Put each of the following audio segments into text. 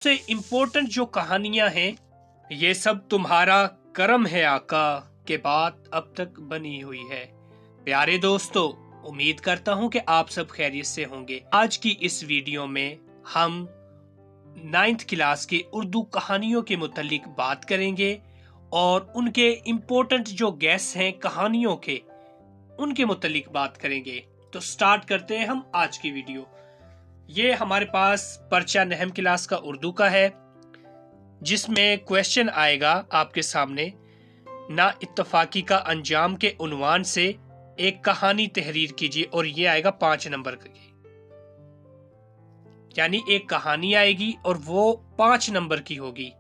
से इम्पोर्टेंट जो कहानियां हैं, ये सब तुम्हारा करम है आका के बात अब तक बनी हुई है। प्यारे दोस्तों, उम्मीद करता हूं कि आप सब खैरियत से होंगे। आज की इस वीडियो में हम 9th क्लास की उर्दू कहानियों के मुतालिक बात करेंगे और उनके इम्पोर्टेंट जो गेस हैं कहानियों के, उनके मुतालिक बात करेंगे। तो स्टार्ट करते हैं हम आज की वीडियो। ये हमारे पास पर्चा 9th क्लास का उर्दू का है, जिसमें क्वेश्चन आएगा आपके सामने, ना इत्तफाकी का अंजाम के उन्वान से एक कहानी तहरीर कीजिए, और ये आएगा 5 नंबर की। यानी एक कहानी आएगी और वो 5 नंबर की होगी।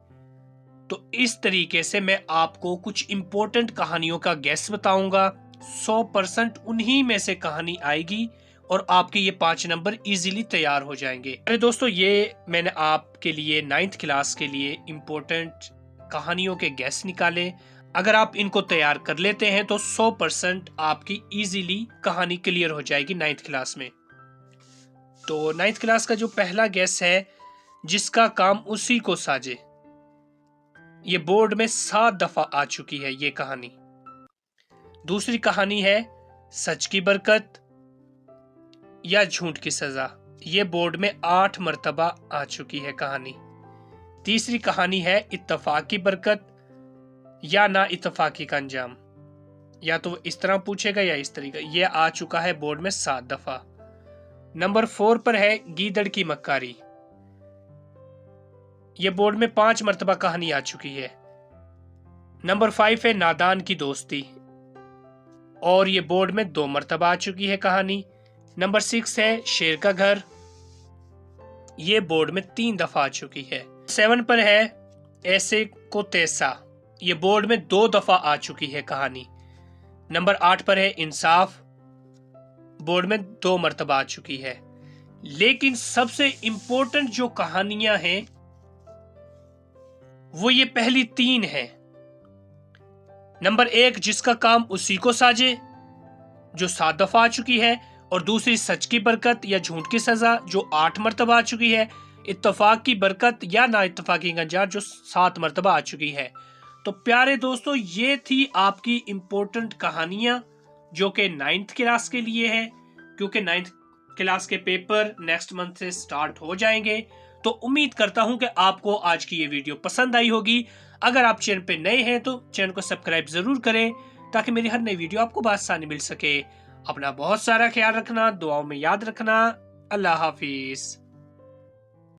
तो इस तरीके से मैं आपको कुछ इंपॉर्टेंट कहानियों का गेस बताऊंगा। 100% उन्हीं में से कहानी आएगी और आपके ये 5 नंबर इजीली तैयार हो जाएंगे। अरे दोस्तों, ये मैंने आपके लिए 9th क्लास के लिए इम्पोर्टेंट कहानियों के गेस निकाले। अगर आप इनको तैयार कर लेते हैं तो 100% आपकी इजीली कहानी क्लियर हो जाएगी 9th क्लास में। तो 9th क्लास का जो पहला गेस है, जिसका काम उसी को साजे, ये बोर्ड में 7 दफा आ चुकी है ये कहानी। दूसरी कहानी है सच की बरकत या झूठ की सजा, ये बोर्ड में 8 मर्तबा आ चुकी है कहानी। तीसरी कहानी है इत्तफाक की बरकत या ना इत्तफाकी का अंजाम, या तो इस तरह पूछेगा या इस तरीके, ये आ चुका है बोर्ड में 7 दफा। नंबर 4 पर है गीदड़ की मक्कारी, ये बोर्ड में 5 मर्तबा कहानी आ चुकी है। नंबर 5 है नादान की दोस्ती, और ये बोर्ड में 2 मर्तबा आ चुकी है कहानी। नंबर 6 है शेर का घर, ये बोर्ड में 3 दफा आ चुकी है। 7 पर है ऐसे को तैसा, ये बोर्ड में 2 दफा आ चुकी है कहानी। नंबर 8 पर है इंसाफ, बोर्ड में 2 मर्तबा आ चुकी है। लेकिन सबसे इंपॉर्टेंट जो कहानियां हैं वो ये पहली 3 हैं। नंबर 1 जिसका काम उसी को साजे, जो 7 दफा आ चुकी है, और दूसरी सच की बरकत या झूठ की सजा, जो 8 मर्तबा आ चुकी है। इत्तफाक की बरकत या ना इत्तफाकी का अंजाम, जो 7 मर्तबा आ चुकी है। तो प्यारे दोस्तों, ये थी आपकी इंपॉर्टेंट कहानियां जो कि 9th क्लास के लिए है, क्योंकि 9th क्लास के पेपर नेक्स्ट मंथ से स्टार्ट हो जाएंगे। तो उम्मीद करता हूं कि आपको आज की ये वीडियो पसंद आई होगी। अगर आप चैनल पे नए हैं तो चैनल को सब्सक्राइब जरूर करें, ताकि मेरी हर नई वीडियो आपको बआसानी मिल सके। अपना बहुत सारा ख्याल रखना, दुआओं में याद रखना। अल्लाह हाफिज।